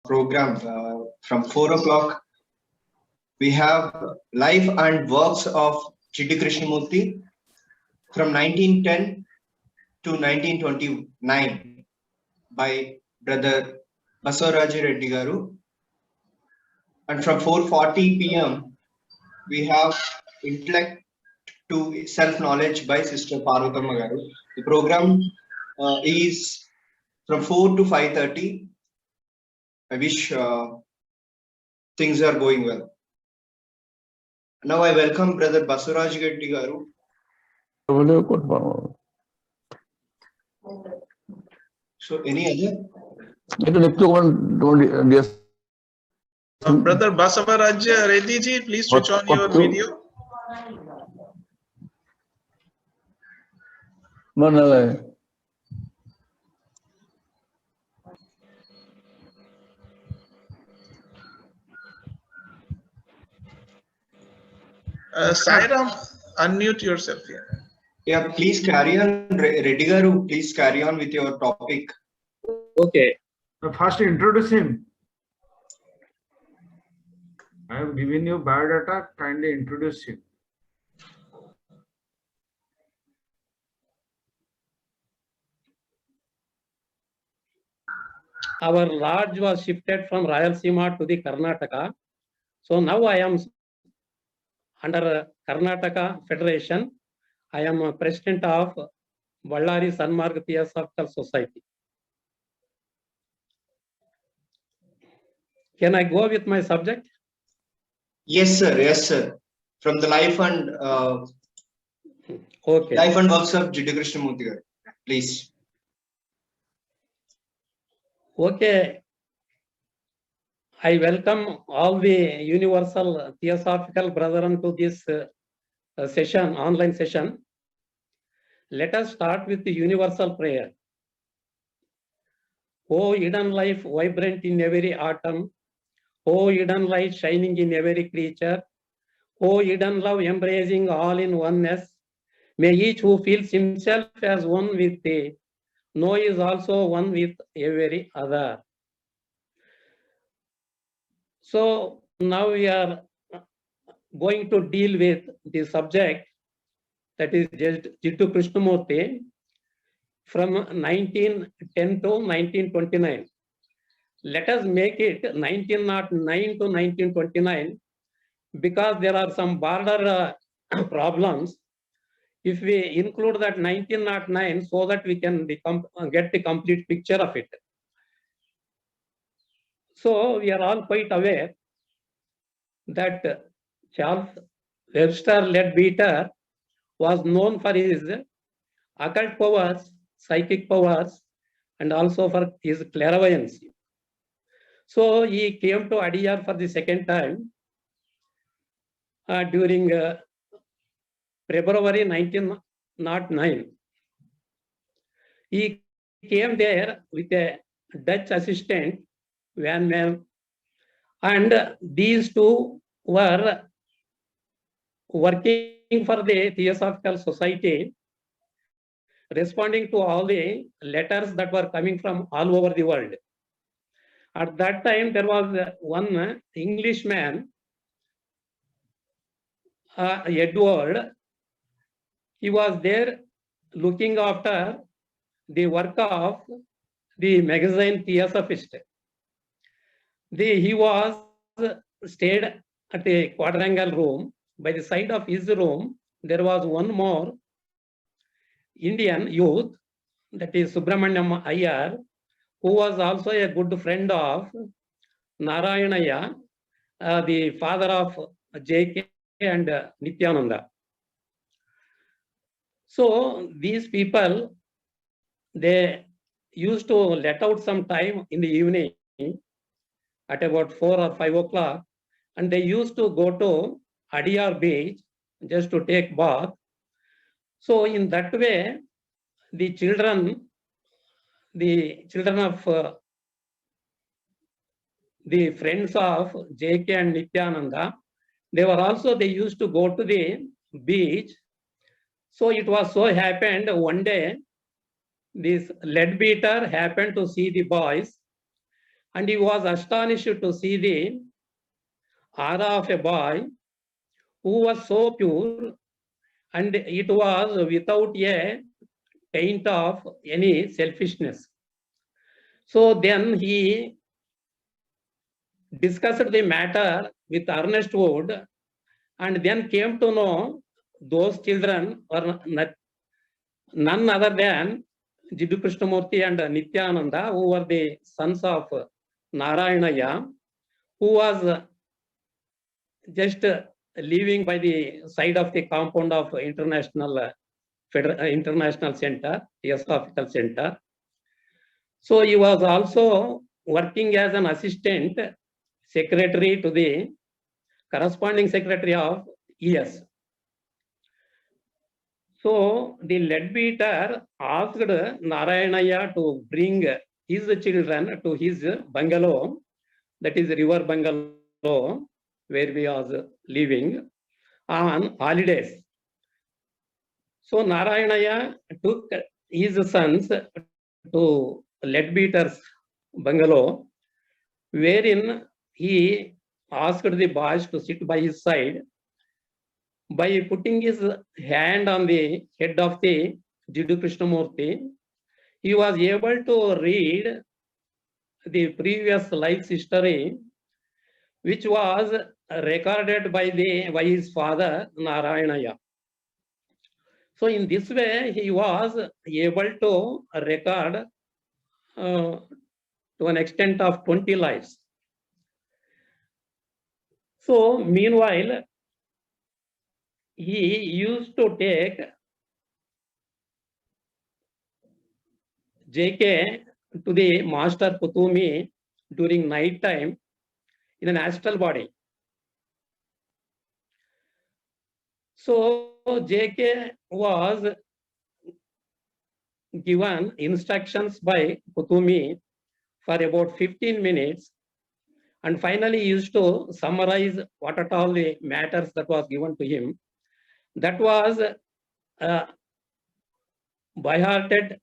program from 4 o'clock. We have life and works of Chiddi Krishnamurti from 1910 to 1929 by Brother Basavaraja Reddy Garu. And from 4:40 p.m. we have Intellect to Self-Knowledge by Sister Parvathamma Garu. The program is from 4 to 5:30. I wish things are going well. Now I welcome Brother Basavaraja Reddy Garu. So any other? Brother Basavaraja Reddy ji, please switch on your video. Sairam, unmute yourself here. Yeah, please carry on. Reddy Garu, please carry on with your topic. Okay. First introduce him. I have given you biodata, kindly introduce him. Our lodge was shifted from Rayalaseema to the Karnataka. So now I am under Karnataka Federation. I am a president of Ballari Sanmarg Theosophical Society. Can I go with my subject? Yes, sir. Yes, sir. From the life and life and works of Chiddi Krishnamurti Garu, please. Okay. I welcome all the Universal Theosophical Brethren to this session, online session. Let us start with the universal prayer. O hidden life vibrant in every atom, O hidden light shining in every creature, O hidden love embracing all in oneness, may each who feels himself as one with thee, know is also one with every other. So now we are going to deal with the subject, that is Chiddi Krishnamurti, from 1910 to 1929. Let us make it 1909 to 1929 because there are some border problems. If we include that 1909 so that we can get the complete picture of it. So we are all quite aware that Charles Webster Leadbeater was known for his occult powers, psychic powers, and also for his clairvoyance. So he came to Adyar for the second time during February 1909. He came there with a Dutch assistant, Van Mel, and these two were working for the Theosophical Society, responding to all the letters that were coming from all over the world. At that time, there was one Englishman, Edward. He was there looking after the work of the magazine Theosophist. He was stayed at a quadrangle room. By the side of his room, there was one more Indian youth, that is Subramanyam Iyer, who was also a good friend of Narayanaya, the father of J.K. and Nityananda. So these people, they used to let out some time in the evening at about 4 or 5 o'clock, and they used to go to Adyar beach just to take bath. So in that way, the children of the friends of J.K. and Nityananda, they used to go to the beach. So it was so happened one day, this Leadbeater happened to see the boys, And he was astonished to see the aura of a boy who was so pure, and it was without a taint of any selfishness. So then he discussed the matter with Ernest Wood, and then came to know those children were none other than Jiddu Krishnamurti and Nityananda, who were the sons of Narayanaya, who was just living by the side of the compound of International Center, Theosophical Center. So he was also working as an assistant secretary to the corresponding secretary of ES. So the leadbeater asked Narayanaya to bring his children to his bungalow, that is river bungalow, where we was living on holidays. So Narayanaya took his sons to leadbeater's bungalow, wherein he asked the boys to sit by his side. By putting his hand on the head of the Jiddu Krishnamurti, he was able to read the previous life's history, which was recorded by his father Narayanaya. So in this way, he was able to record to an extent of 20 lives. So meanwhile, he used to take JK to the master Kutumi during night time in an astral body. So JK was given instructions by Kutumi for about 15 minutes, and finally he used to summarize what at all the matters that was given to him. That was by-hearted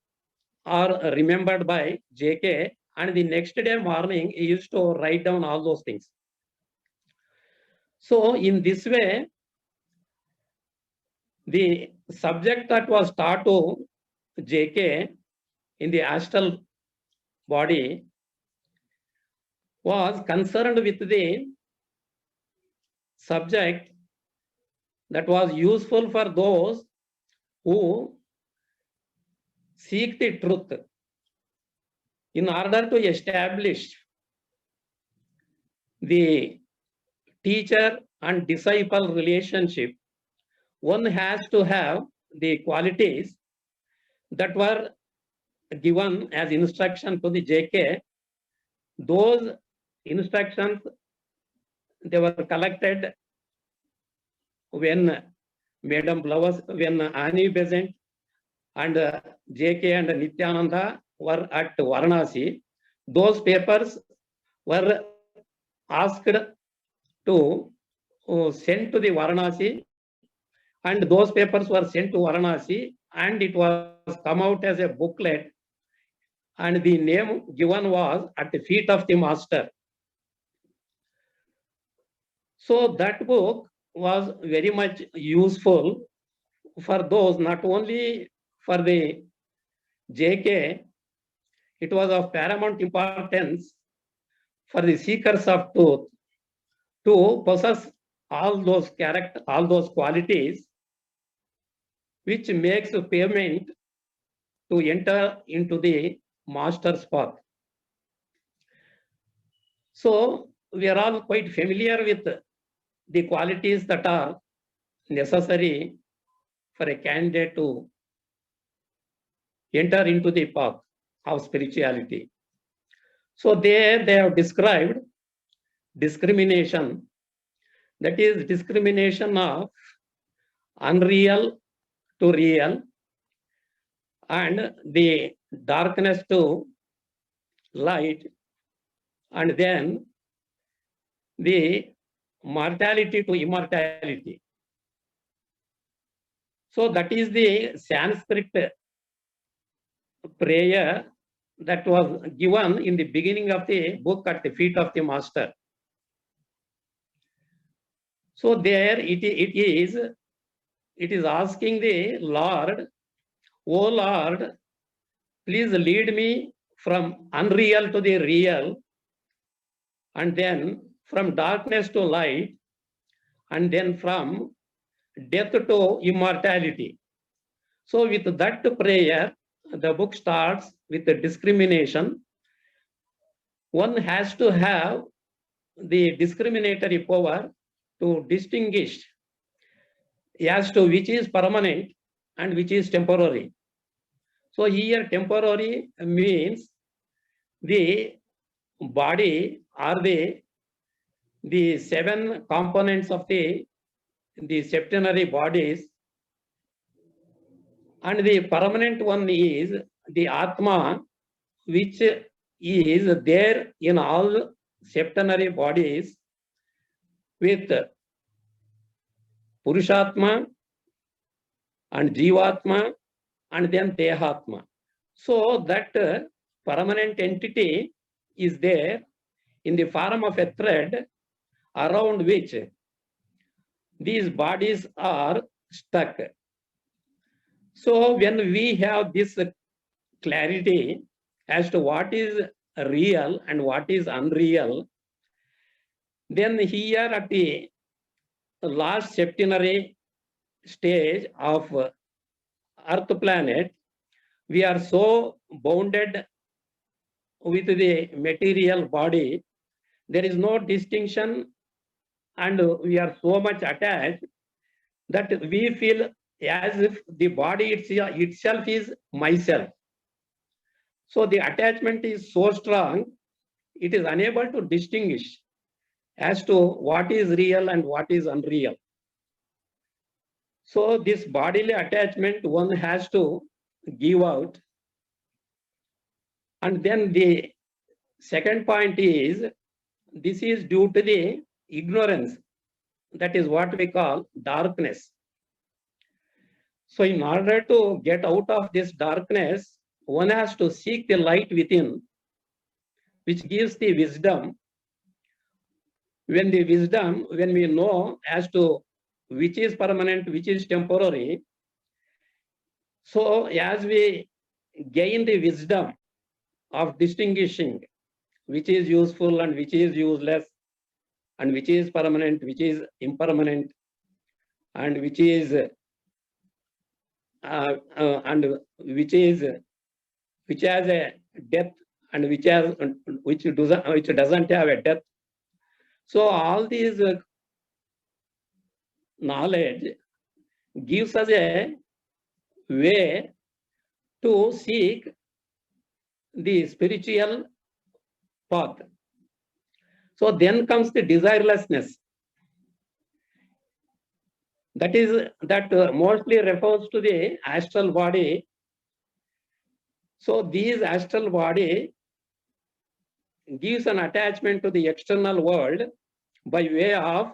or remembered by JK, and the next day morning he used to write down all those things. So in this way, the subject that was taught to JK in the astral body was concerned with the subject that was useful for those who seek the truth. In order to establish the teacher and disciple relationship, one has to have the qualities that were given as instruction to the JK. Those instructions, they were collected when Madam Blavatsky, when Annie Besant and JK and Nityananda were at Varanasi. Those papers were asked to send to the Varanasi, and those papers were sent to Varanasi, and it was come out as a booklet, and the name given was At the Feet of the Master. So that book was very much useful for those, not only for the JK, it was of paramount importance for the seekers of truth to possess all those all those qualities which makes a payment to enter into the master's path. So we are all quite familiar with the qualities that are necessary for a candidate to enter into the path of spirituality. So there they have described discrimination, that is discrimination of unreal to real, and the darkness to light, and then the mortality to immortality. So that is the Sanskrit prayer that was given in the beginning of the book at the feet of the master. So there it is asking the Lord, "O Lord, please lead me from unreal to the real, and then from darkness to light, and then from death to immortality." So with that prayer, the book starts with the discrimination. One has to have the discriminatory power to distinguish as to which is permanent and which is temporary. So here temporary means the body or the 7 components of the septenary bodies, and the permanent one is the Atma, which is there in all septenary bodies with Purushatma and Jivatma and then Dehatma. So that permanent entity is there in the form of a thread around which these bodies are stuck. So when we have this clarity as to what is real and what is unreal, then here at the last septenary stage of Earth planet, we are so bounded with the material body, there is no distinction, and we are so much attached that we feel as if the body itself is myself. So the attachment is so strong, it is unable to distinguish as to what is real and what is unreal. So this bodily attachment one has to give out. And then the second point is, this is due to the ignorance. That is what we call darkness. So in order to get out of this darkness, one has to seek the light within, which gives the wisdom. When we know as to which is permanent, which is temporary, so as we gain the wisdom of distinguishing which is useful and which is useless, and which is permanent, which is impermanent, and which is which has a depth and which doesn't have a depth. So all these knowledge gives us a way to seek the spiritual path. So then comes the desirelessness. That mostly refers to the astral body. So these astral body gives an attachment to the external world by way of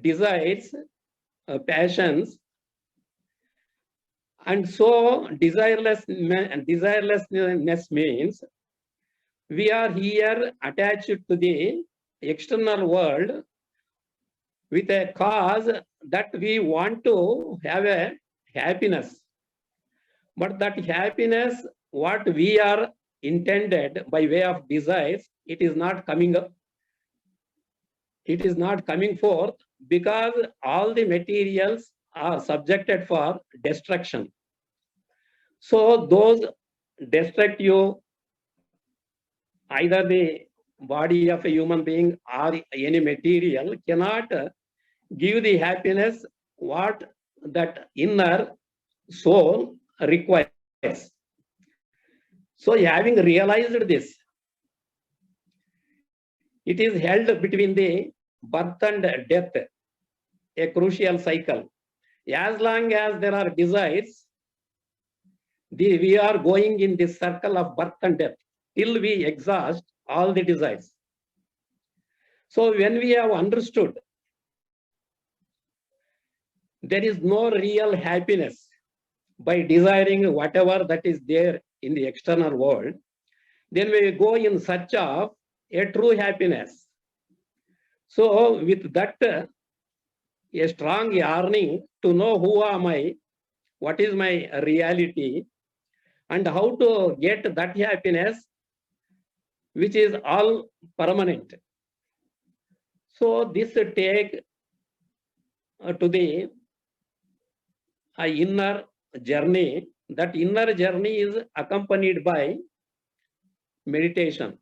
desires, passions, and so desirelessness means we are here attached to the external world with a cause that we want to have a happiness. But that happiness, what we are intended by way of desires, it is not coming up. It is not coming forth because all the materials are subjected for destruction. So those destructive, either the body of a human being or any material, cannot give the happiness what that inner soul requires. So having realized this, it is held between the birth and death, a crucial cycle. As long as there are desires, we are going in this circle of birth and death till we exhaust all the desires. So when we have understood there is no real happiness by desiring whatever that is there in the external world, then we go in search of a true happiness. So with that, a strong yearning to know who am I, what is my reality, and how to get that happiness, which is all permanent. So this take to the inner journey. That inner journey is accompanied by meditation.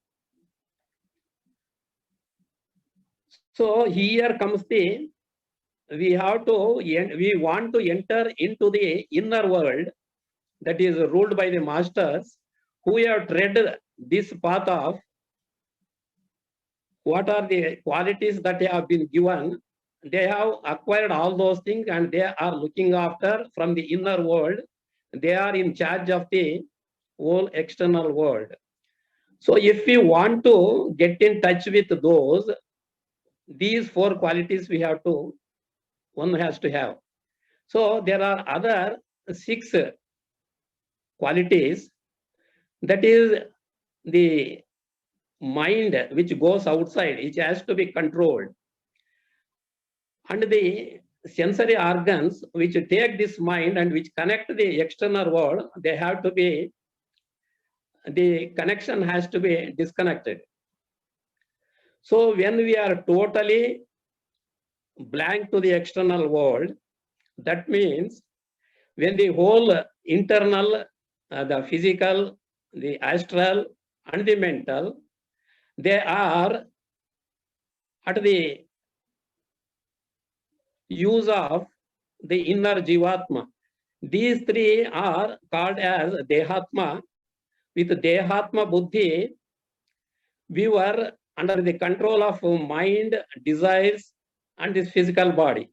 So here comes the, we want to enter into the inner world that is ruled by the masters who have tread this path of what are the qualities that they have been given. They have acquired all those things and they are looking after from the inner world. They are in charge of the whole external world. So if we want to get in touch with those, these four qualities one has to have. So there are other 6 qualities. That is the mind which goes outside, which has to be controlled. And the sensory organs which take this mind and which connect the external world, they have to be, the connection has to be disconnected. So when we are totally blank to the external world, that means when the whole internal, the physical, the astral and the mental, they are at the use of the inner Jivatma. These 3 are called as Dehatma. With Dehatma Buddhi, we were under the control of mind, desires, and this physical body.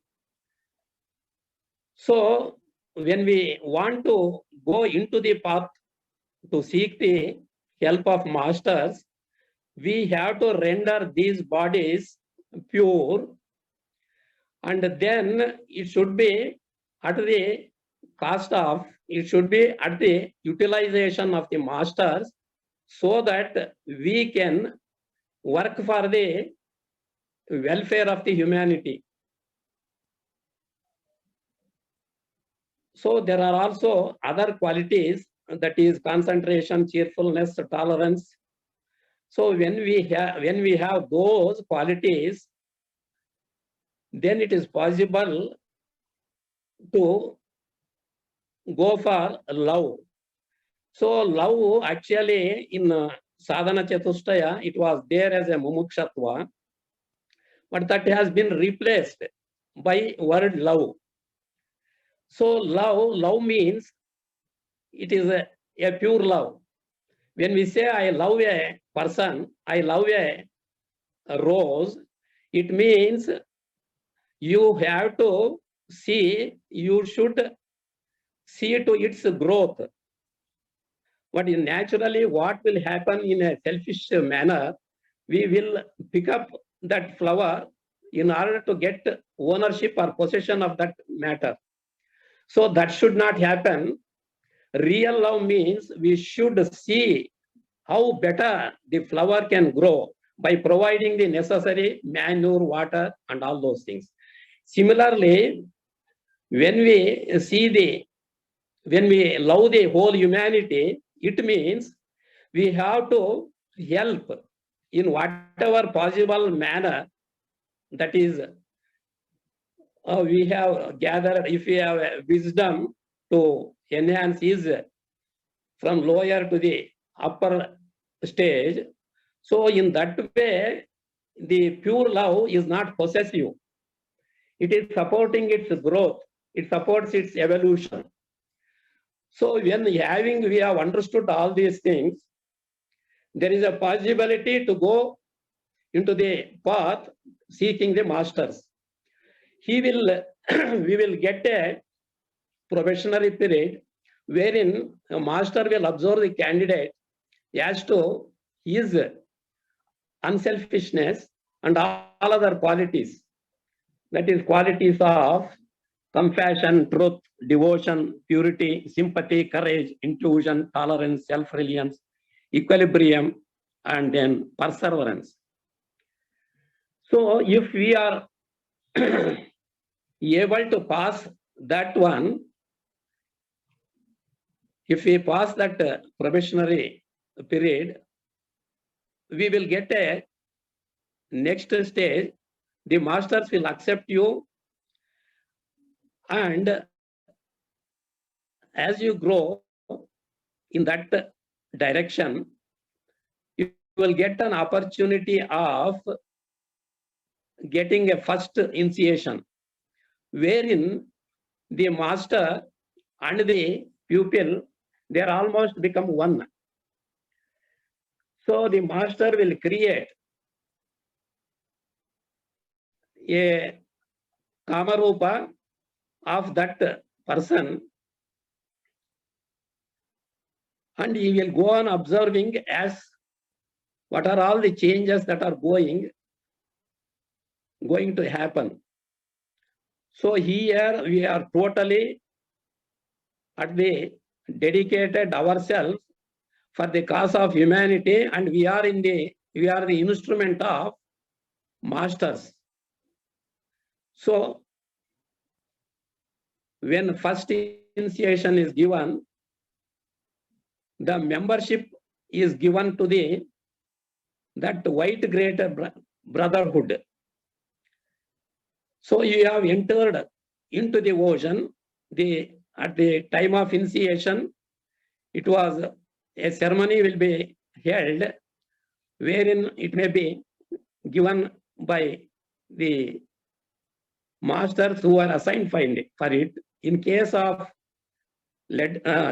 So when we want to go into the path to seek the help of masters, we have to render these bodies pure, and then it should be at the cost of, it should be at the utilization of the masters, so that we can work for the welfare of the humanity. So there are also other qualities, that is concentration, cheerfulness, tolerance. So when we have those qualities, then it is possible to go for love. So love actually in Sadhana Chatushtaya, it was there as a mumukshatva, but that has been replaced by word love. So love means it is a pure love. When we say I love a person, I love a rose, it means you have to see, you should see to its growth. But naturally, what will happen in a selfish manner, we will pick up that flower in order to get ownership or possession of that matter. So that should not happen. Real love means we should see how better the flower can grow by providing the necessary manure, water, and all those things. Similarly, when we love the whole humanity, it means we have to help in whatever possible manner, that is, we have gathered, if we have wisdom to enhance his from lower to the upper stage. So in that way, the pure love is not possessive. It is supporting its growth. It supports its evolution. So when we have understood all these things, there is a possibility to go into the path seeking the masters. We will get a probationary period wherein a master will observe the candidate as to his unselfishness and all other qualities. That is qualities of compassion, truth, devotion, purity, sympathy, courage, intuition, tolerance, self-reliance. equilibrium, and then perseverance. So if we are able to pass that one, if we pass that probationary period, we will get a next stage. The masters will accept you, and as you grow in that direction, you will get an opportunity of getting a first initiation, wherein the master and the pupil, they are almost become one. So the master will create a Kamarupa of that person, and he will go on observing as what are all the changes that are going to happen. So here we are totally at the dedicated ourselves for the cause of humanity, and we are the instrument of masters. So when first initiation is given, the membership is given to that white greater brotherhood. So you have entered into the ocean. At the time of initiation, it was a ceremony will be held, wherein it may be given by the masters who are assigned for it. In case of Jiddu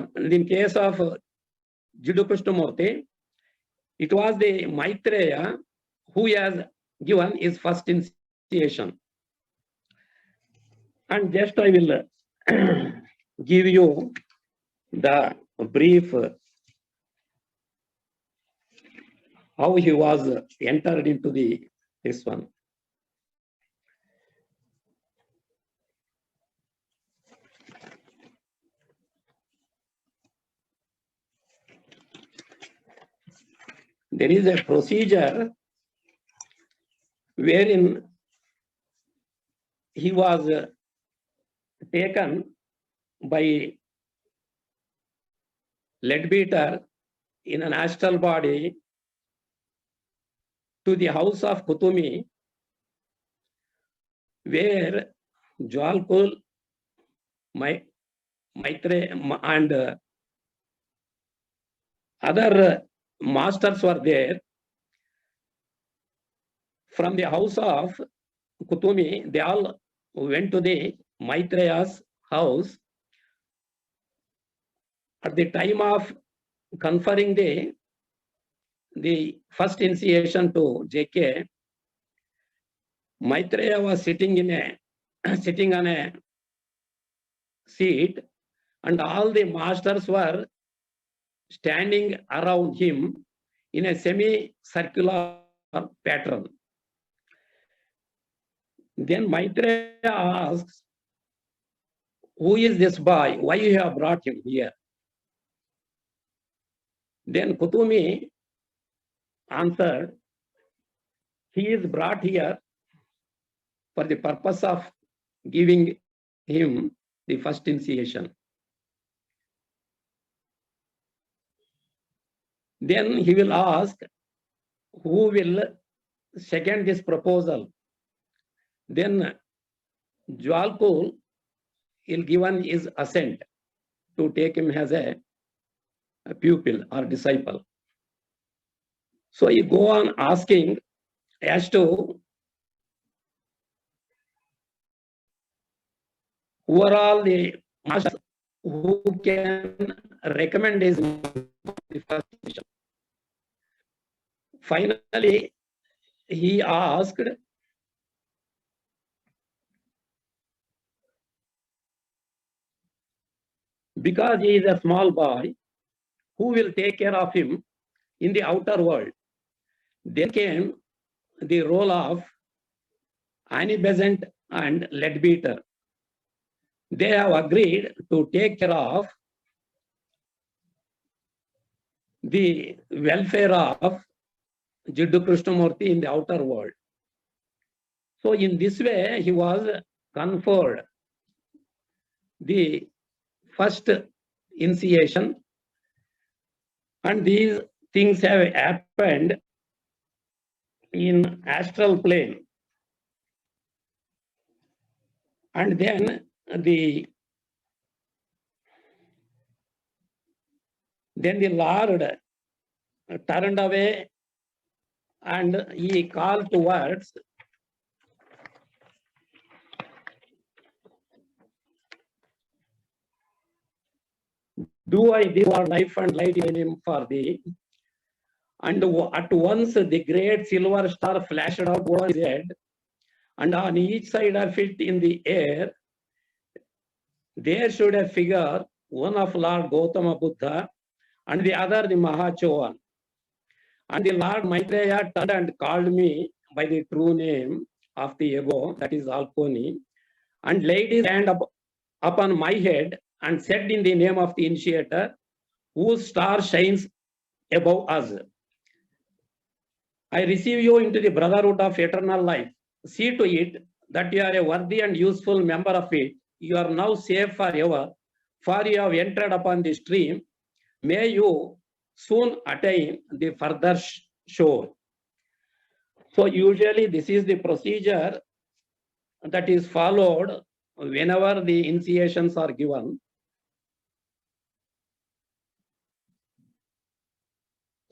Krishnamurti, it was the Maitreya who has given his first initiation. And just I will give you the brief how he was entered into this one. There is a procedure wherein he was taken by Leadbeater in an astral body to the house of Kutumi, where Jwalkul, Maitreya, and other masters were there. From the house of Kutumi, they all went to the Maitreya's house. At the time of conferring the first initiation to JK, Maitreya was sitting on a seat, and all the masters were standing around him in a semi-circular pattern. Then Maitreya asks, "Who is this boy? Why you have brought him here?" Then Kutumi answered, "He is brought here for the purpose of giving him the first initiation." Then he will ask, "Who will second this proposal?" Then Jwalkul will given his assent to take him as a pupil or disciple. So you go on asking as to who are all the masters who can recommend his first mission. Finally, he asked, because he is a small boy, who will take care of him in the outer world? Then came the role of Annie Besant and Leadbeater. They have agreed to take care of the welfare of Jiddu Krishnamurti in the outer world. So in this way, he was conferred the first initiation, and these things have happened in astral plane. And then the Lord turned away and he called towards do I give our life and light in him for thee? And at once the great silver star flashed out over his head, and on each side of it in the air, there stood a figure, one of Lord Gautama Buddha, and the other the Mahachovan. And the Lord Maitreya turned and called me by the true name of the above, that is Alponi, and laid his hand upon my head and said in the name of the initiator, whose star shines above us, I receive you into the brotherhood of eternal life. See to it that you are a worthy and useful member of it. You are now safe forever, for you have entered upon the stream. May you soon attain the further shore. So usually this is the procedure that is followed whenever the initiations are given.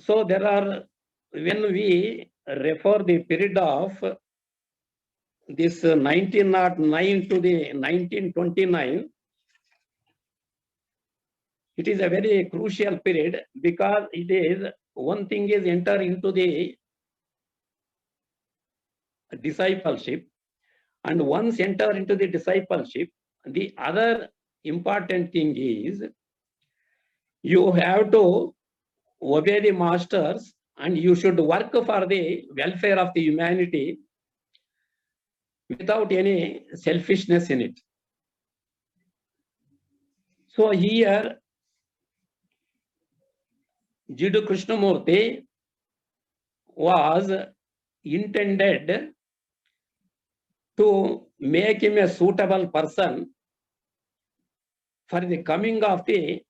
So there are, when we refer the period of this 1909 to the 1929, it is a very crucial period, because it is, one thing is enter into the discipleship, and once enter into the discipleship, the other important thing is you have to obey the masters and you should work for the welfare of the humanity without any selfishness in it. So here, Jiddu Krishnamurti was intended to make him a suitable person for the coming of the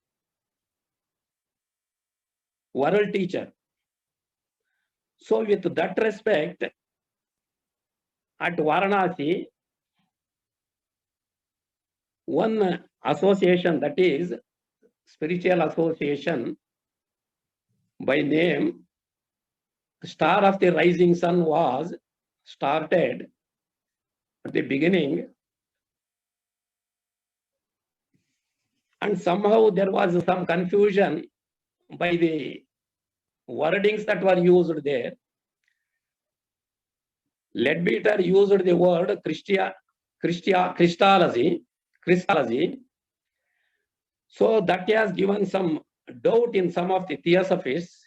world teacher. So with that respect, at Varanasi, one association, that is spiritual association by name Star of the Rising Sun, was started at the beginning, and somehow there was some confusion by the wordings that were used there. Leadbeater used the word Christology. So that has given some doubt in some of the theosophists.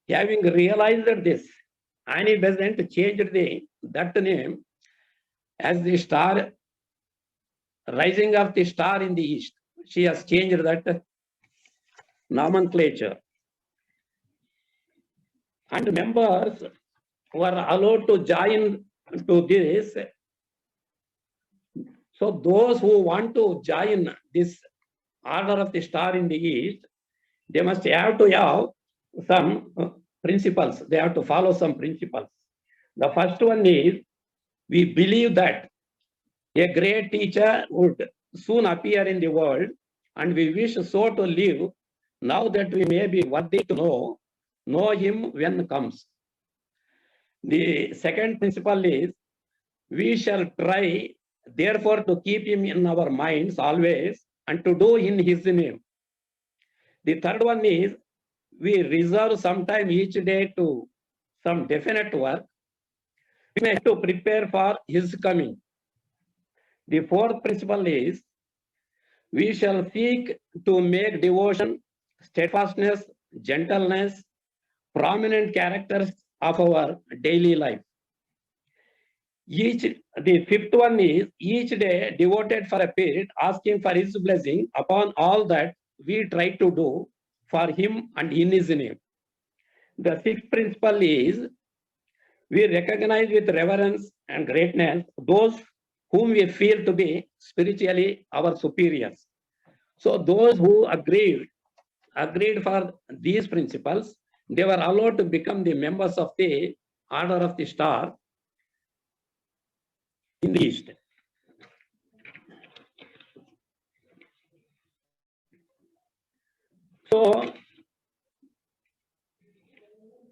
Having realized this, Annie Besant changed that name as the star, rising of the star in the east. She has changed that nomenclature. And members were allowed to join to this. So those who want to join this order of the star in the east, they must have to have some principles. They have to follow some principles. The first one is, we believe that a great teacher would soon appear in the world, and we wish so to live now that we may be worthy to know him when comes. The second principle is, we shall try therefore to keep him in our minds always and to do in his name. The third one is, we reserve some time each day to some definite work. We have to prepare for his coming. The fourth principle is, we shall seek to make devotion, steadfastness, gentleness, prominent characters of our daily life. The fifth one is, each day devoted for a period, asking for his blessing upon all that we try to do for him and in his name. The sixth principle is we recognize with reverence and greatness those whom we feel to be spiritually our superiors. So those who agreed for these principles, they were allowed to become the members of the Order of the Star in the East. So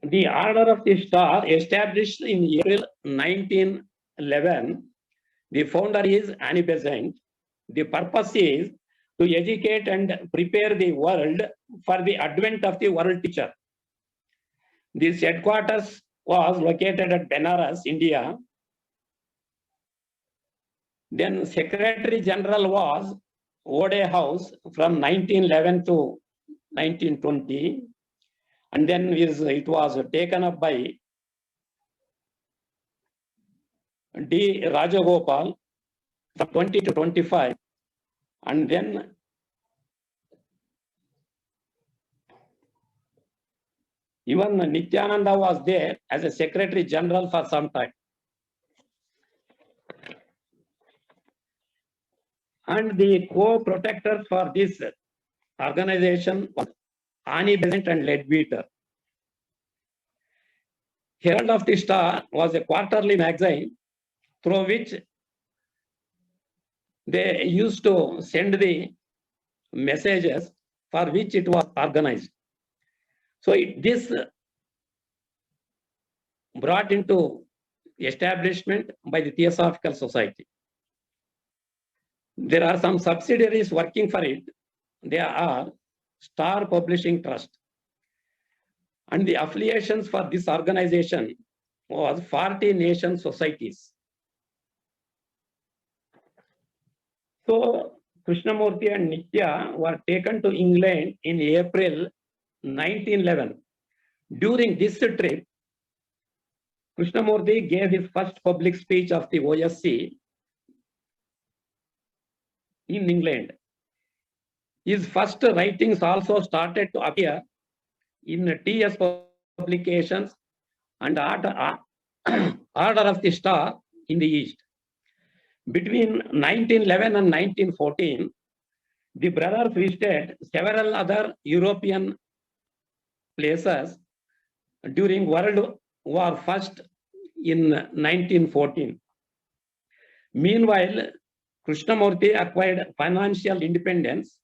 the Order of the Star, established in April 1911, the founder is Annie Besant. The purpose is to educate and prepare the world for the advent of the world teacher. This headquarters was located at Benares, India. Then Secretary General was Ode House from 1911 to 1920. And then it was taken up by D. Rajagopal from 20 to 25. And then even Nityananda was there as a Secretary General for some time. And the co-protectors for this organization was Annie Besant and Leadbeater. Herald of the Star was a quarterly magazine through which they used to send the messages for which it was organized. So this brought into establishment by the Theosophical Society. There are some subsidiaries working for it. They are Star Publishing Trust. And the affiliations for this organization was 40 nation societies. So Krishnamurti and Nitya were taken to England in April 1911. During this trip, Krishnamurti gave his first public speech of the OSC in England. His first writings also started to appear in TS publications and Order of the Star in the East. Between 1911 and 1914, the brothers visited several other European places during World War I in 1914. Meanwhile, Krishnamurti acquired financial independence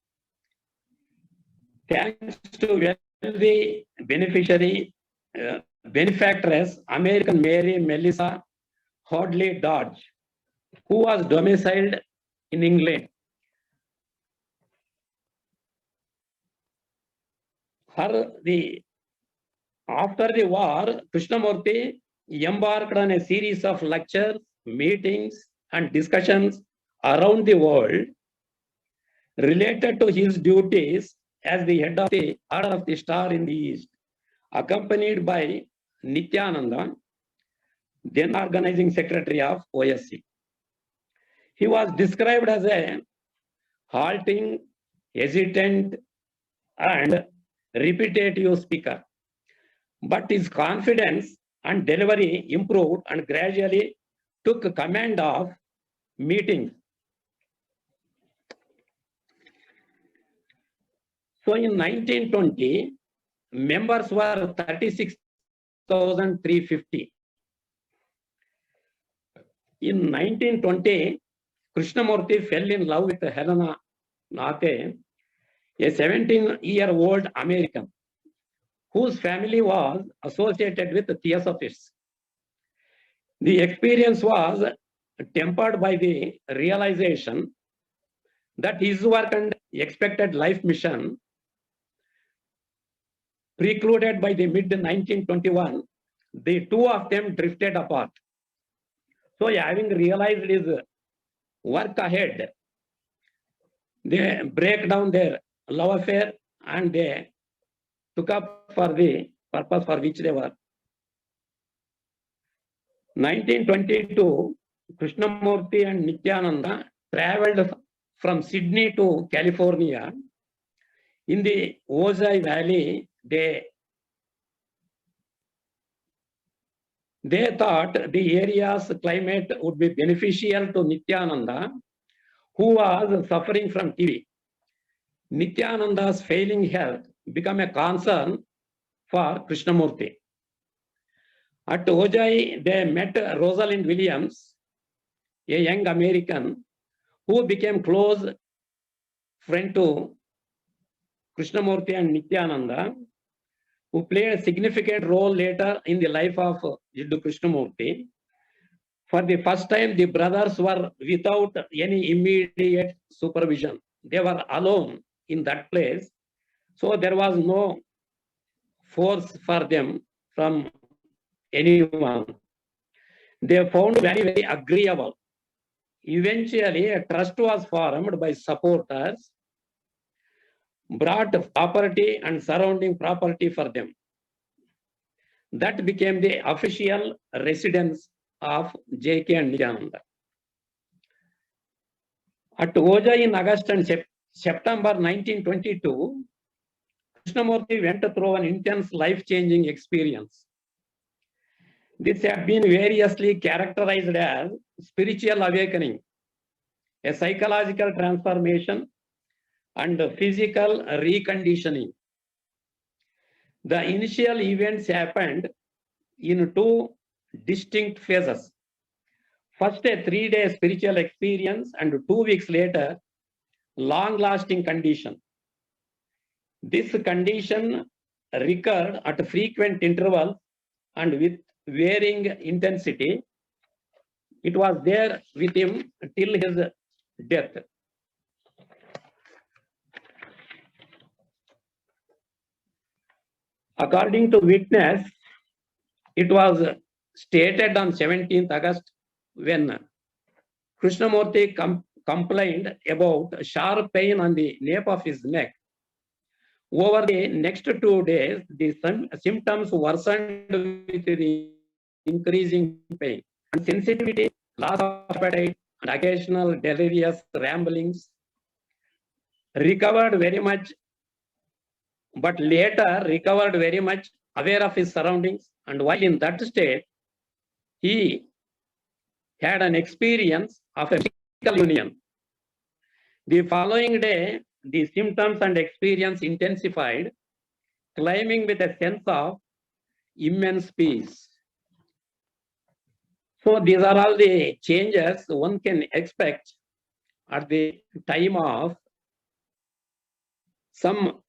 thanks to wealthy benefactress American Mary Melissa Hoadley Dodge, who was domiciled in England. After the war, Krishnamurti embarked on a series of lectures, meetings, and discussions around the world related to his duties as the head of the Order of the Star in the East, accompanied by Nityananda, then organizing secretary of OSC. He was described as a halting, hesitant, and repetitive speaker. But his confidence and delivery improved and gradually took command of meetings. So in 1920, members were 36,350. In 1920, Krishnamurti fell in love with Helena Nathe, a 17-year-old American whose family was associated with the Theosophists. The experience was tempered by the realization that his work and expected life mission, precluded by the mid-1921, the two of them drifted apart. So having realized his work ahead, they break down their love affair and they took up for the purpose for which they were. 1922, Krishnamurti and Nityananda traveled from Sydney to California In the Ojai Valley, they thought the area's climate would be beneficial to Nityananda, who was suffering from TB. Nityananda's failing health became a concern for Krishnamurti. At Ojai, they met Rosalind Williams, a young American who became close friend to Krishnamurti and Nityananda, who played a significant role later in the life of Jiddu Krishnamurti. For the first time, the brothers were without any immediate supervision. They were alone in that place. So there was no force for them from anyone. They found very, very agreeable. Eventually, a trust was formed by supporters, brought property and surrounding property for them. That became the official residence of J.K. and Nityananda. At Ojai in August and September 1922, Krishnamurti went through an intense life-changing experience. This had been variously characterized as spiritual awakening, a psychological transformation, and physical reconditioning. The initial events happened in two distinct phases. First, a 3-day spiritual experience, and 2 weeks later, long-lasting condition. This condition recurred at frequent intervals and with varying intensity. It was there with him till his death. According to witness, it was stated on 17th August when Krishnamurti complained about sharp pain on the nape of his neck. Over the next 2 days, the symptoms worsened with the increasing pain and sensitivity, loss of appetite, and occasional delirious ramblings. Recovered very much, but later recovered very much aware of his surroundings. And while in that state, he had an experience of a physical union. The following day, the symptoms and experience intensified, climbing with a sense of immense peace. So these are all the changes one can expect at the time of some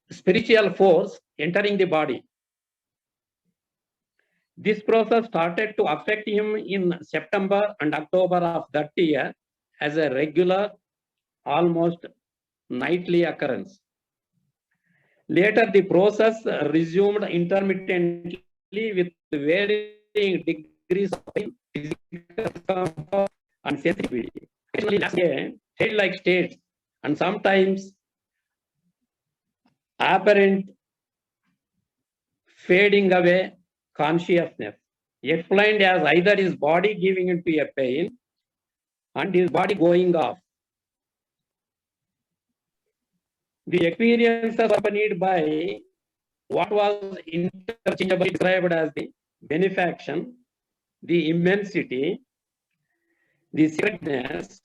spiritual force entering the body. This process started to affect him in September and October of that year as a regular, almost nightly occurrence. Later, the process resumed intermittently with varying degrees of pain, physical comfort, and sensitivity. Occasionally, head-like states, and sometimes apparent fading away consciousness, explained as either his body giving into a pain and his body going off. The experience is accompanied by what was interchangeably described as the benefaction, the immensity, the sacredness,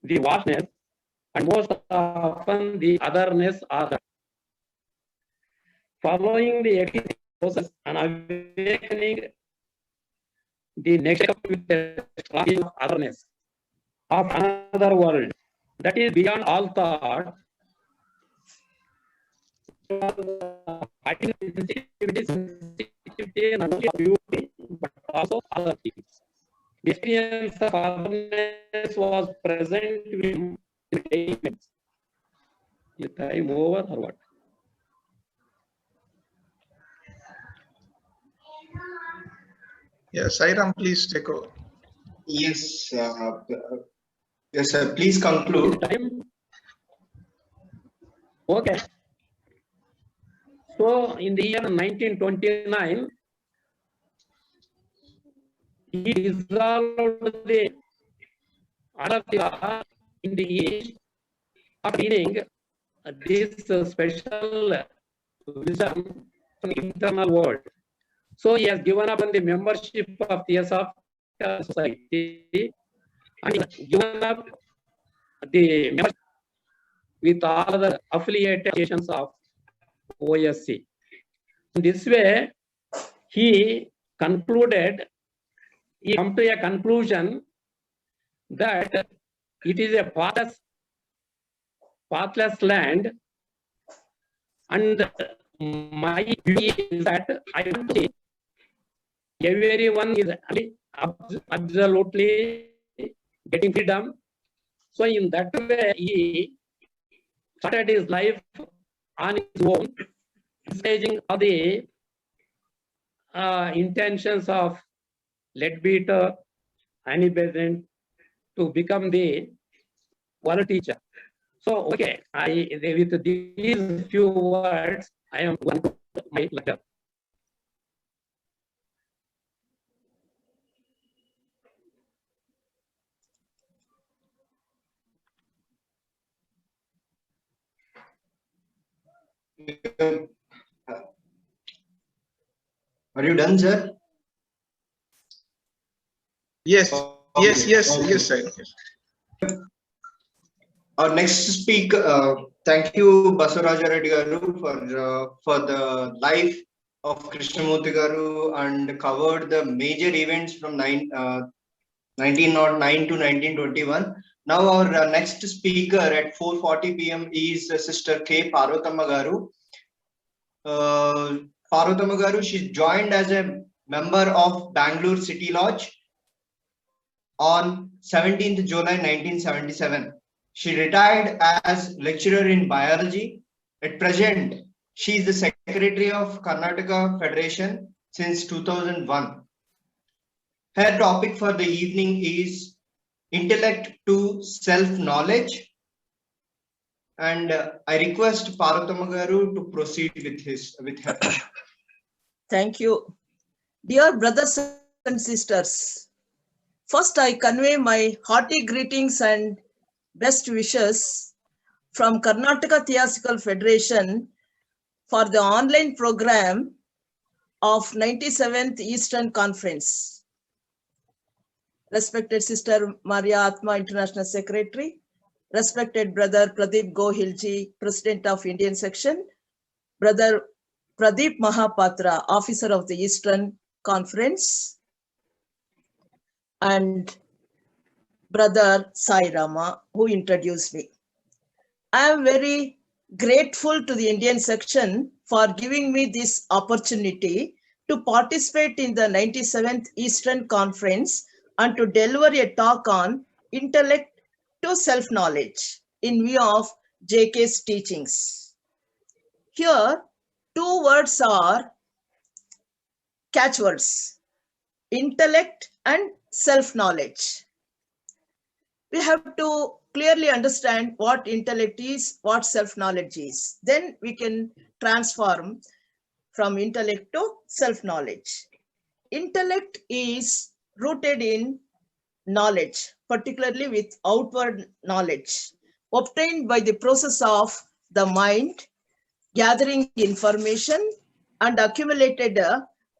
the vastness, and most often the otherness are that. Following the process and awakening, the next step with the strong otherness of another world that is beyond all thought. Sensitivity not only of beauty but also other things. The experience of otherness was present in moments. Is time over or what? Yes, Sairam, please take over. Yes, yes, sir. Please conclude. Time. Okay. So, in the year 1929, he dissolved the Arabia in the East, meaning this special wisdom from the internal world. So he has given up on the membership of Theosophical Society and given up the membership with all other affiliated associations of OSC. In this way, he come to a conclusion that it is a pathless land, and my duty is that I want to see everyone is absolutely getting freedom. So in that way, he started his life on his own, staging all the intentions of Leadbeater, Annie Besant to become the world teacher. So, okay, with these few words, I am going to my lecture. Are you done, sir? Yes, Okay. yes, sir. Our next speaker, thank you, Basavaraja Reddy Garu, for the life of Krishnamurti Garu and covered the major events from 1909 to 1921. Now our next speaker at 4:40 p.m. is Sister K. Parvatama Garu. Parvatama Garu, she joined as a member of Bangalore City Lodge on 17th July 1977. She retired as lecturer in biology. At present, she is the secretary of Karnataka Federation since 2001. Her topic for the evening is intellect to self-knowledge. And I request Parvatama Garu to proceed with her. Thank you. Dear brothers and sisters, first I convey my hearty greetings and best wishes from Karnataka Theosophical Federation for the online program of 97th Eastern Conference. Respected Sister Maria Atma, International Secretary, respected Brother Pradeep Gohilji, President of Indian Section, Brother Pradeep Mahapatra, Officer of the Eastern Conference, and Brother Sai Rama, who introduced me. I am very grateful to the Indian section for giving me this opportunity to participate in the 97th Eastern Conference and to deliver a talk on intellect to self-knowledge in view of JK's teachings. Here, two words are catchwords: intellect and self-knowledge. We have to clearly understand what intellect is, what self-knowledge is. Then we can transform from intellect to self-knowledge. Intellect is rooted in knowledge, particularly with outward knowledge, obtained by the process of the mind, gathering information and accumulated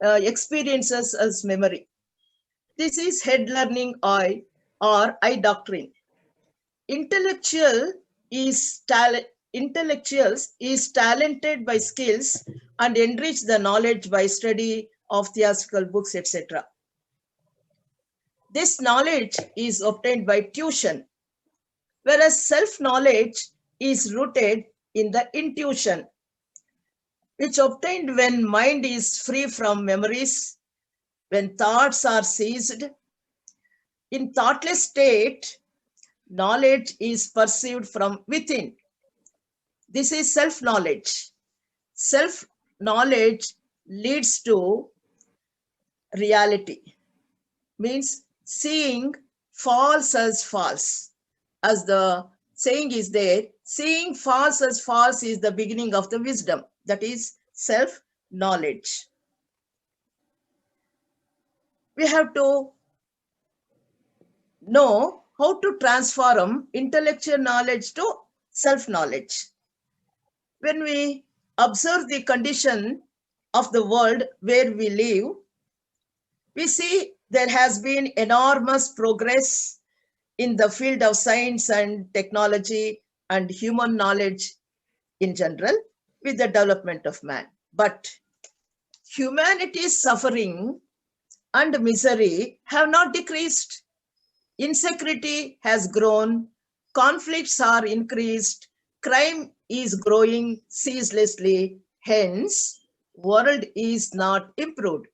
experiences as memory. This is head learning or eye doctrine. Intellectuals is talented by skills and enrich the knowledge by study of theosophical books, etc. This knowledge is obtained by tuition, whereas self-knowledge is rooted in the intuition, which obtained when mind is free from memories, when thoughts are seized. In thoughtless state, knowledge is perceived from within. This is self-knowledge. Self-knowledge leads to reality, means seeing false as false. As the saying is there, seeing false as false is the beginning of the wisdom. That is self-knowledge. We have to know how to transform intellectual knowledge to self-knowledge. When we observe the condition of the world where we live, we see there has been enormous progress in the field of science and technology and human knowledge in general with the development of man. But humanity's suffering and misery have not decreased. Insecurity has grown, conflicts are increased, crime is growing ceaselessly, hence, world is not improved.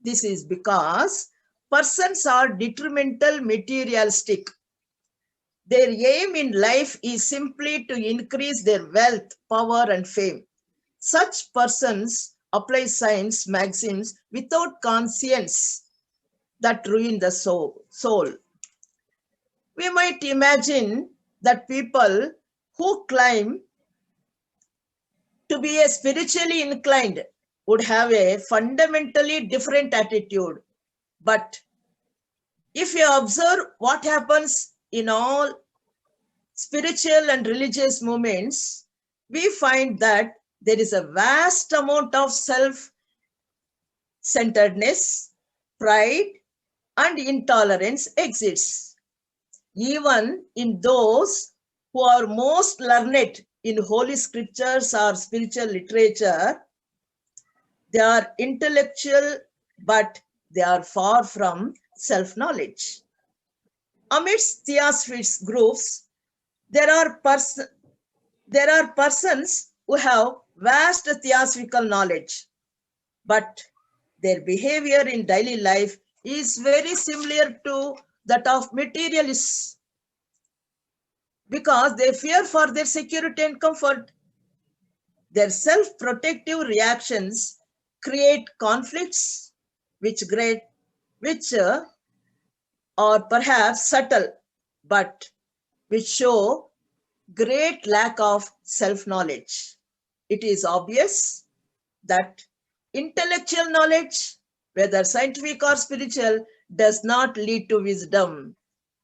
This is because persons are detrimental materialistic. Their aim in life is simply to increase their wealth, power, and fame. Such persons apply science maxims without conscience that ruin the soul. We might imagine that people who claim to be a spiritually inclined would have a fundamentally different attitude. But if you observe what happens in all spiritual and religious movements, we find that there is a vast amount of self-centeredness, pride, and intolerance exists. Even in those who are most learned in holy scriptures or spiritual literature, they are intellectual, but they are far from self-knowledge. Amidst theosophist groups, there are persons who have vast theosophical knowledge, but their behavior in daily life is very similar to that of materialists because they fear for their security and comfort. Their self-protective reactions create conflicts which are perhaps subtle, but which show great lack of self-knowledge. It is obvious that intellectual knowledge, whether scientific or spiritual, does not lead to wisdom.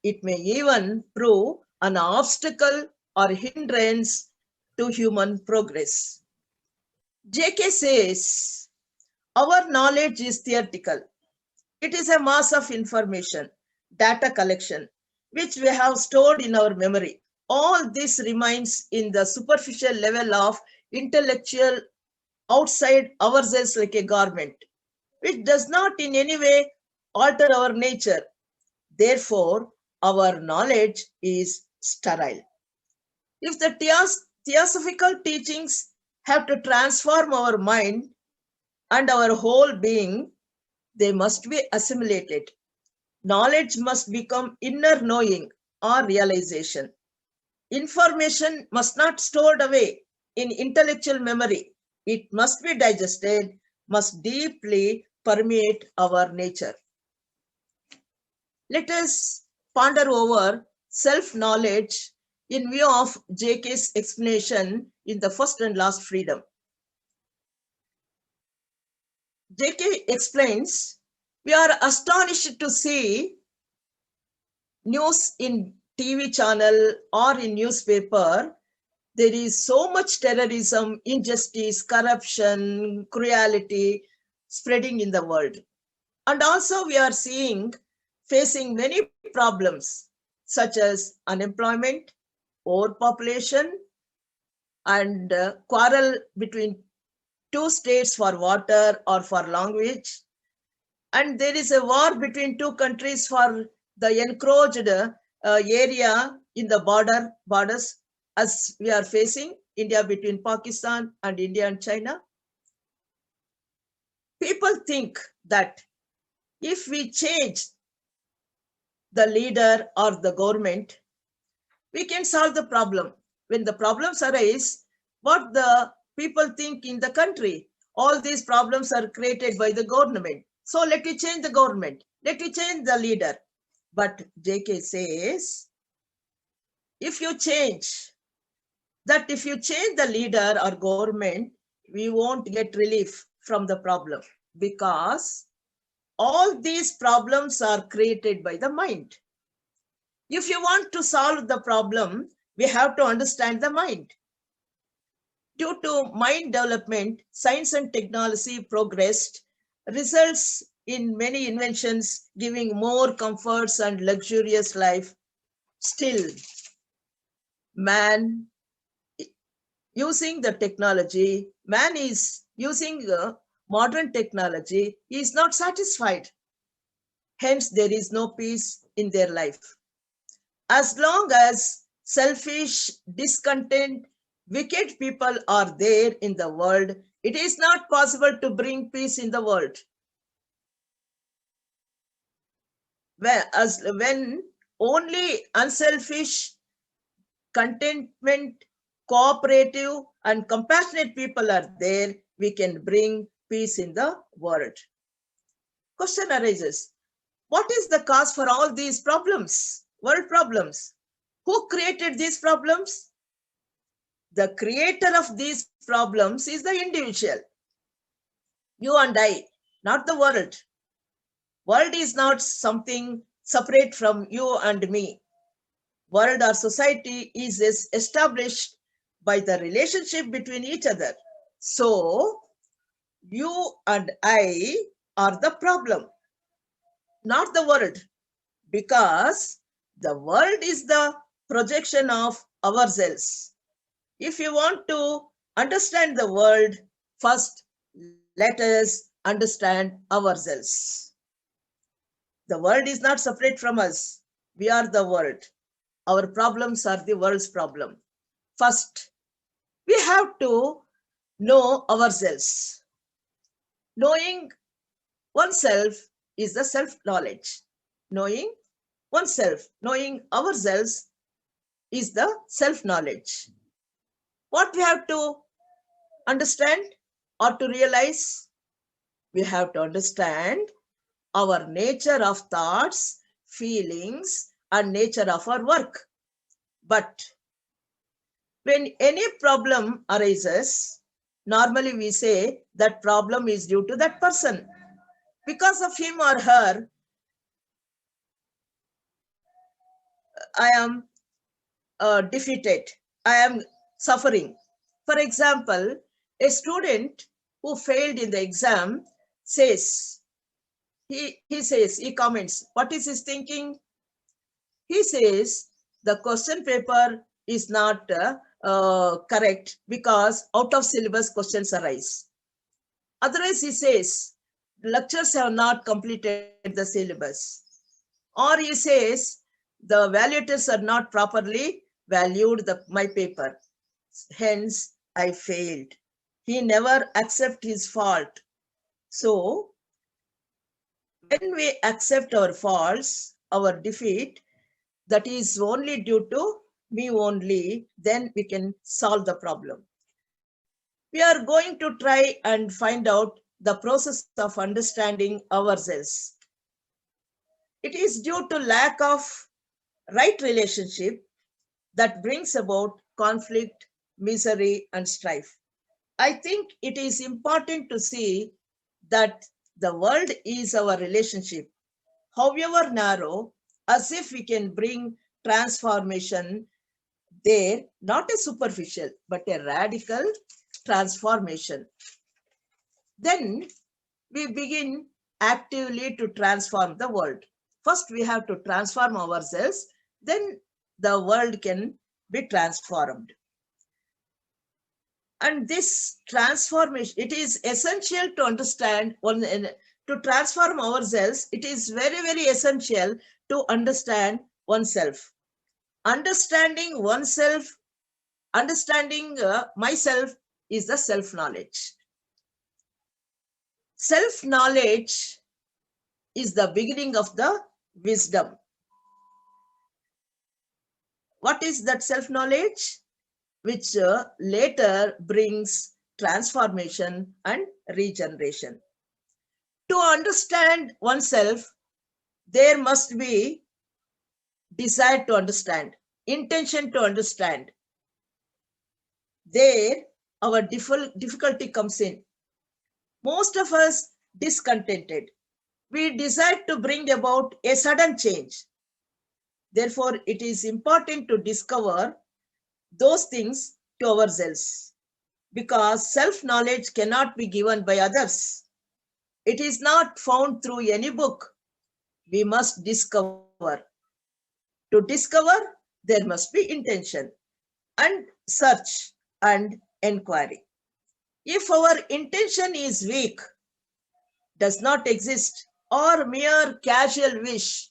It may even prove an obstacle or hindrance to human progress. J.K. says, our knowledge is theoretical. It is a mass of information, data collection, which we have stored in our memory. All this remains in the superficial level of intellectual outside ourselves like a garment, which does not in any way alter our nature. Therefore, our knowledge is sterile. If the theosophical teachings have to transform our mind and our whole being, they must be assimilated. Knowledge must become inner knowing or realization. Information must not stored away in intellectual memory. It must be digested, must deeply permeate our nature. Let us ponder over self-knowledge in view of J.K.'s explanation in the first and last freedom. J.K. explains, we are astonished to see news in TV channel or in newspaper. There is so much terrorism, injustice, corruption, cruelty spreading in the world. And also we are facing many problems such as unemployment, overpopulation, and quarrel between two states for water or for language. And there is a war between two countries for the encroached area in the borders, as we are facing India between Pakistan and India and China. People think that if we change the leader or the government, we can solve the problem. When the problems arise, what the people think in the country, all these problems are created by the government. So let me change the government, let me change the leader. But J.K. says, if you change the leader or government, we won't get relief from the problem because all these problems are created by the mind. If you want to solve the problem, we have to understand the mind. Due to mind development, science and technology progressed, results in many inventions giving more comforts and luxurious life. Still, man using the technology, man is using modern technology, he is not satisfied. Hence, there is no peace in their life. As long as selfish, discontent, wicked people are there in the world, it is not possible to bring peace in the world. When only unselfish, contentment, cooperative, and compassionate people are there, we can bring peace in the world. Question arises, what is the cause for all these problems, world problems? Who created these problems? The creator of these problems is the individual. You and I, not the world. World is not something separate from you and me. World or society is established by the relationship between each other. So, you and I are the problem, not the world, because the world is the projection of ourselves. If you want to understand the world, first let us understand ourselves. The world is not separate from us. We are the world. Our problems are the world's problem. First, we have to know ourselves. Knowing oneself is the self-knowledge. Knowing oneself, knowing ourselves is the self-knowledge. What we have to understand or to realize? We have to understand our nature of thoughts, feelings, and nature of our work. But when any problem arises, normally we say that problem is due to that person. Because of him or her, I am defeated. I am suffering. For example, a student who failed in the exam says, he comments, what is his thinking? He says, the question paper is not correct because out of syllabus questions arise. Otherwise, he says, lectures have not completed the syllabus. Or he says, the valuators are not properly valued my paper. Hence, I failed. He never accepts his fault. So, when we accept our faults, our defeat, that is only due to me only, then we can solve the problem. We are going to try and find out the process of understanding ourselves. It is due to lack of right relationship that brings about conflict, misery, and strife. I think it is important to see that the world is our relationship, however narrow, as if we can bring transformation there, not a superficial, but a radical transformation. Then we begin actively to transform the world. First, we have to transform ourselves, then the world can be transformed. And this transformation, it is essential to understand, to transform ourselves, it is very, very essential to understand oneself. Understanding oneself, understanding myself is the self-knowledge. Self-knowledge is the beginning of the wisdom. What is that self-knowledge? Which later brings transformation and regeneration. To understand oneself, there must be desire to understand, intention to understand. There, our difficulty comes in. Most of us discontented. We desire to bring about a sudden change. Therefore, it is important to discover those things to ourselves. because self-knowledge cannot be given by others. It is not found through any book. We must discover. To discover, there must be intention and search and inquiry. If our intention is weak, does not exist, or mere casual wish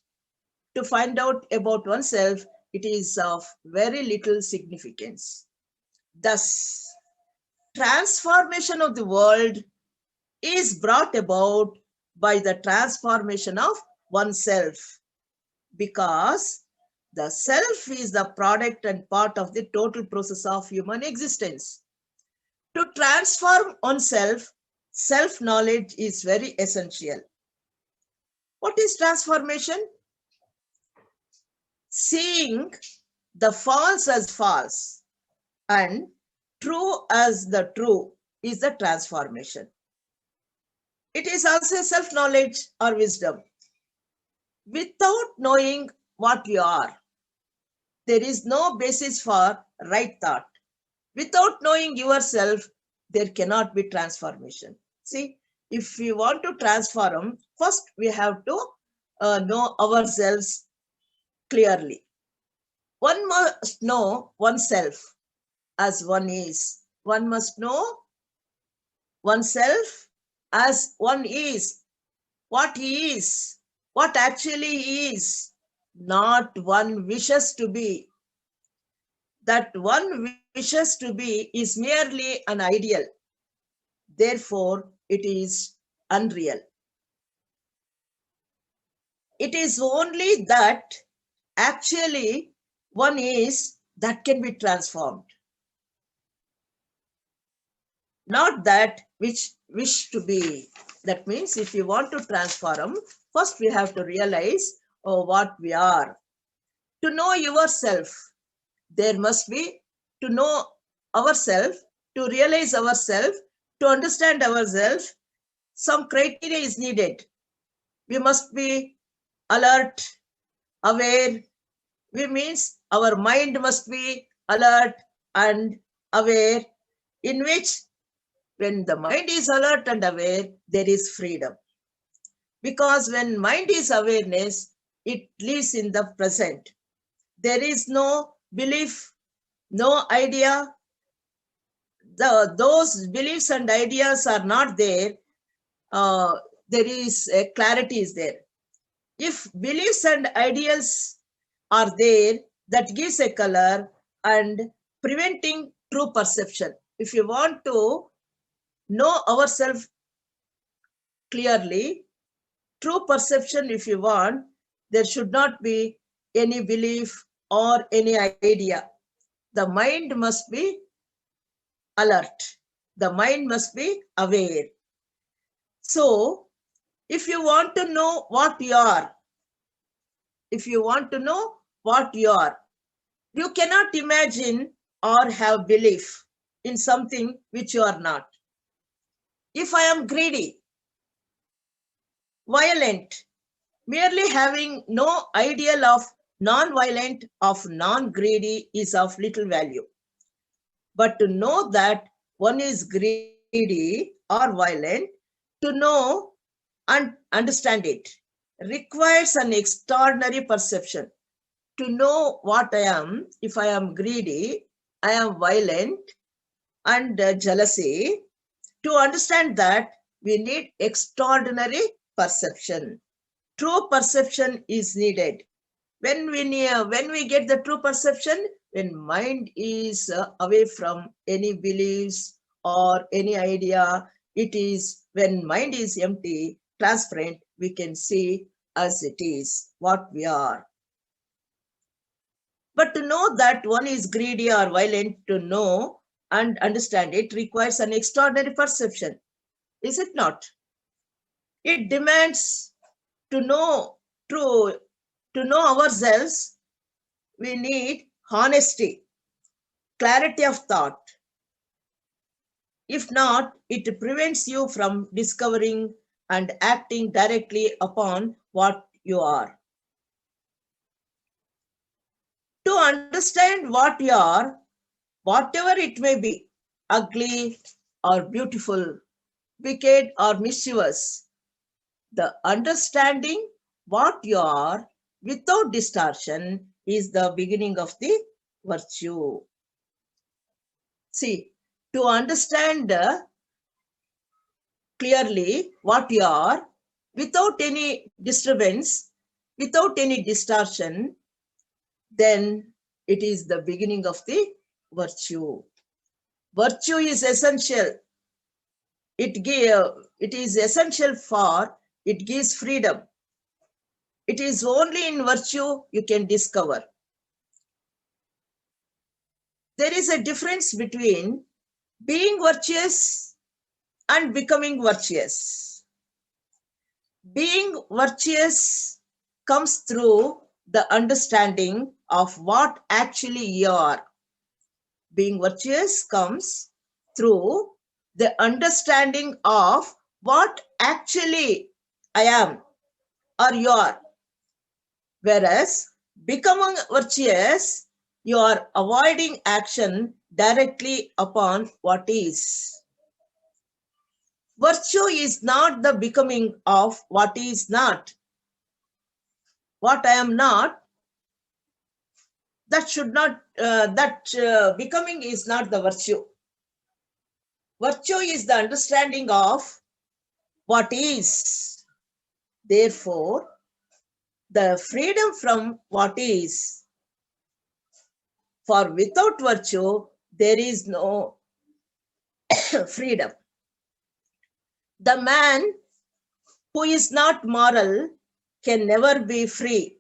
to find out about oneself, it is of very little significance. Thus, transformation of the world is brought about by the transformation of oneself, because the self is the product and part of the total process of human existence. To transform oneself, self-knowledge is very essential. What is transformation? Seeing the false as false and true as the true is the transformation. It is also self-knowledge or wisdom. Without knowing what you are, there is no basis for right thought. Without knowing yourself, there cannot be transformation. See, if we want to transform, first we have to know ourselves clearly. One must know oneself as one is. One must know oneself as one is, what he is, what actually he is, not one wishes to be. That one wishes to be is merely an ideal. Therefore, it is unreal. It is only that actually one is that can be transformed. Not that which wish to be. That means if you want to transform, first we have to realize what we are. To know yourself, there must be to know ourselves, to realize ourselves, to understand ourselves, some criteria is needed. We must be alert, aware. We means our mind must be alert and aware, in which when the mind is alert and aware, there is freedom. Because when mind is awareness, it lives in the present. There is no belief, no idea. Those beliefs and ideas are not there. There is a clarity is there. If beliefs and ideals are there, that gives a color and preventing true perception. If you want to know ourselves clearly, true perception, if you want, there should not be any belief or any idea. The mind must be alert. The mind must be aware. So, if you want to know what you are, you cannot imagine or have belief in something which you are not. If I am greedy, violent, merely having no ideal of non-violent, of non-greedy is of little value. But to know that one is greedy or violent, to know and understand it requires an extraordinary perception. To know what I am, if I am greedy, I am violent and jealousy, to understand that we need extraordinary perception. True perception is needed. When we get the true perception, when mind is away from any beliefs or any idea, it is when mind is empty, transparent, we can see as it is, what we are. But to know that one is greedy or violent, to know and understand it requires an extraordinary perception. Is it not? It demands to know ourselves, we need honesty, clarity of thought. If not, it prevents you from discovering and acting directly upon what you are. To understand what you are, whatever it may be, ugly or beautiful, wicked or mischievous. The understanding what you are without distortion is the beginning of the virtue. See, to understand clearly what you are without any disturbance, without any distortion, then it is the beginning of the virtue. Virtue is essential. It is essential for, it gives freedom. It is only in virtue you can discover. There is a difference between being virtuous and becoming virtuous. Being virtuous comes through the understanding of what actually you are. Being virtuous comes through the understanding of what actually I am or you are. Whereas becoming virtuous, you are avoiding action directly upon what is. Virtue is not the becoming of what is not. What I am not, that should not, becoming is not the virtue. Virtue is the understanding of what is. Therefore, the freedom from what is. For without virtue, there is no freedom. The man who is not moral can never be free.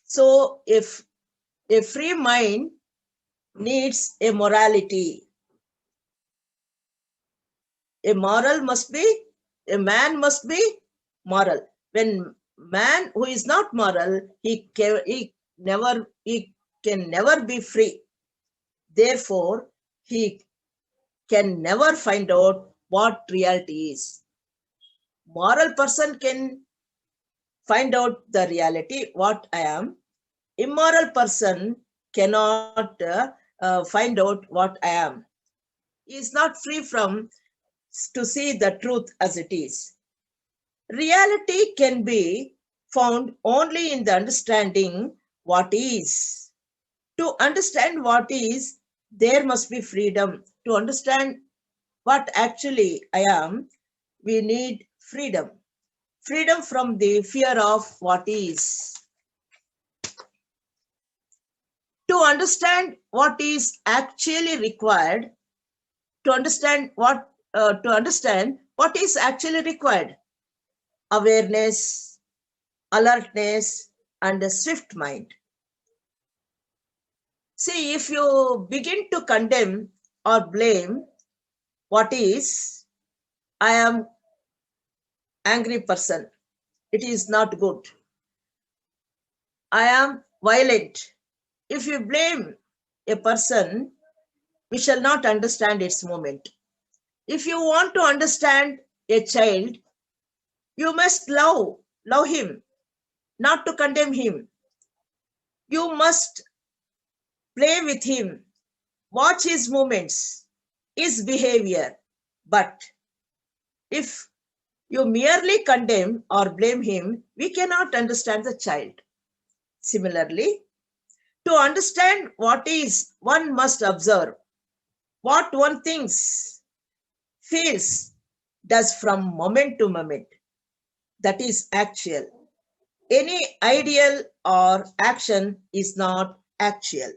So if a free mind needs a morality, a man must be moral. When man who is not moral, he can never be free. Therefore, he can never find out what reality is. Moral person can find out the reality, what I am. Immoral person cannot find out what I am. He is not free from to see the truth as it is. Reality can be found only in the understanding what is. To understand what is, there must be freedom. To understand what actually I am, we need freedom. Freedom from the fear of what is. To understand what is actually required, to understand what is actually required, awareness, alertness, and a swift mind. See, if you begin to condemn or blame what is, I am angry person, it is not good. I am violent. If you blame a person, we shall not understand its moment. If you want to understand a child, you must love him, not to condemn him. You must play with him, watch his movements, his behavior. But if you merely condemn or blame him, we cannot understand the child. Similarly, to understand what is, one must observe what one thinks, feels, does from moment to moment. That is actual. Any ideal or action is not actual.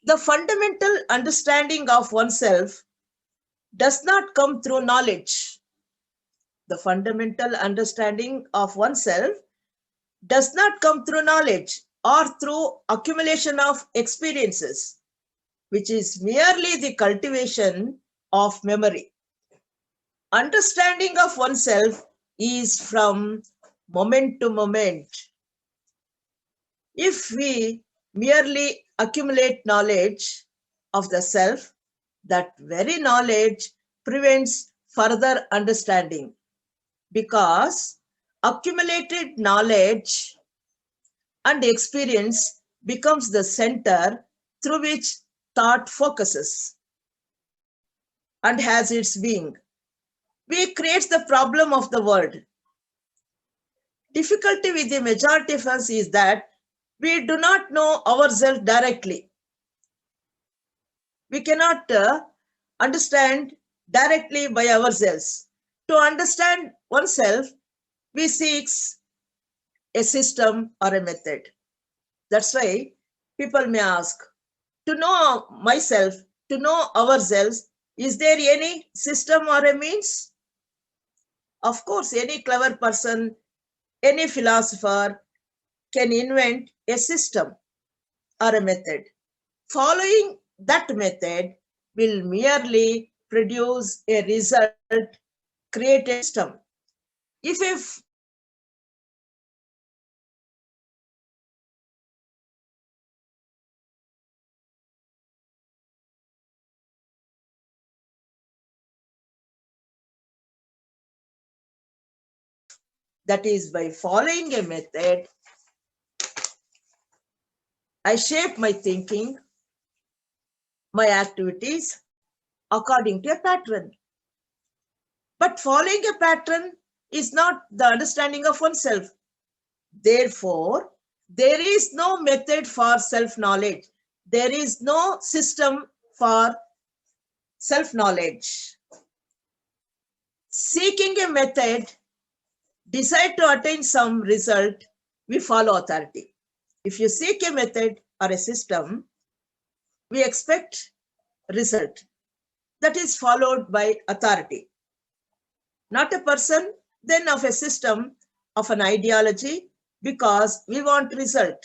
The fundamental understanding of oneself does not come through knowledge. The fundamental understanding of oneself does not come through knowledge or through accumulation of experiences, which is merely the cultivation of memory. Understanding of oneself is from moment to moment. If we merely accumulate knowledge of the self, that very knowledge prevents further understanding, because accumulated knowledge and experience becomes the center through which thought focuses. and has its being. We create the problem of the world. Difficulty with the majority of us is that we do not know ourselves directly. We cannot understand directly by ourselves. To understand oneself, we seek a system or a method. That's why people may ask, to know myself, to know ourselves, is there any system or a means? Of course, any clever person, any philosopher can invent a system or a method. Following that method will merely produce a result, create a system. If that is by following a method, I shape my thinking, my activities according to a pattern. But following a pattern is not the understanding of oneself. Therefore, there is no method for self-knowledge. There is no system for self-knowledge. Seeking a method, decide to attain some result, we follow authority. If you seek a method or a system, we expect result that is followed by authority. Not a person, then of a system, of an ideology, because we want result,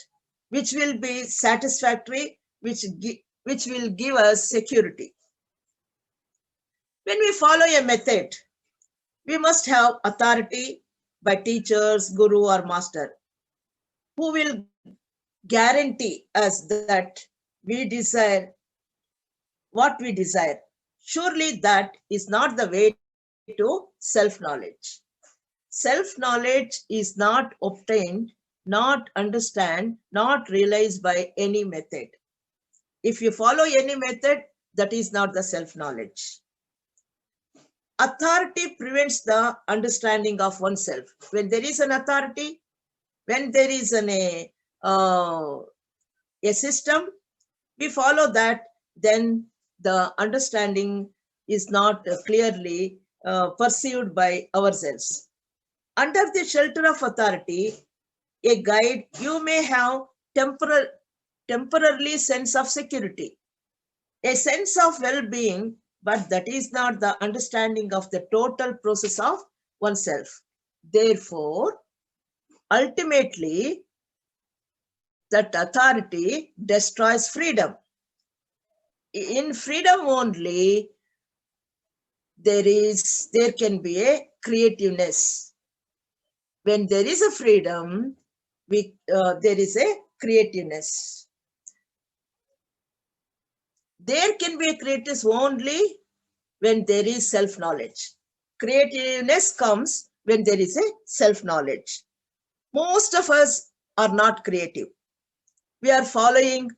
which will be satisfactory, which will give us security. When we follow a method, we must have authority by teachers, guru or master, who will guarantee us that we desire what we desire. Surely that is not the way to self-knowledge. Self-knowledge is not obtained, not understand, not realized by any method. If you follow any method, that is not the self-knowledge. Authority prevents the understanding of oneself. When there is an authority, when there is a system, we follow that, then the understanding is not clearly perceived by ourselves. Under the shelter of authority, a guide, you may have temporarily sense of security, a sense of well-being, but that is not the understanding of the total process of oneself. Therefore, ultimately, that authority destroys freedom. In freedom only, there can be a creativeness. When there is a freedom, there is a creativeness. There can be a creativeness only when there is self-knowledge. Creativeness comes when there is a self-knowledge. Most of us are not creative. We are following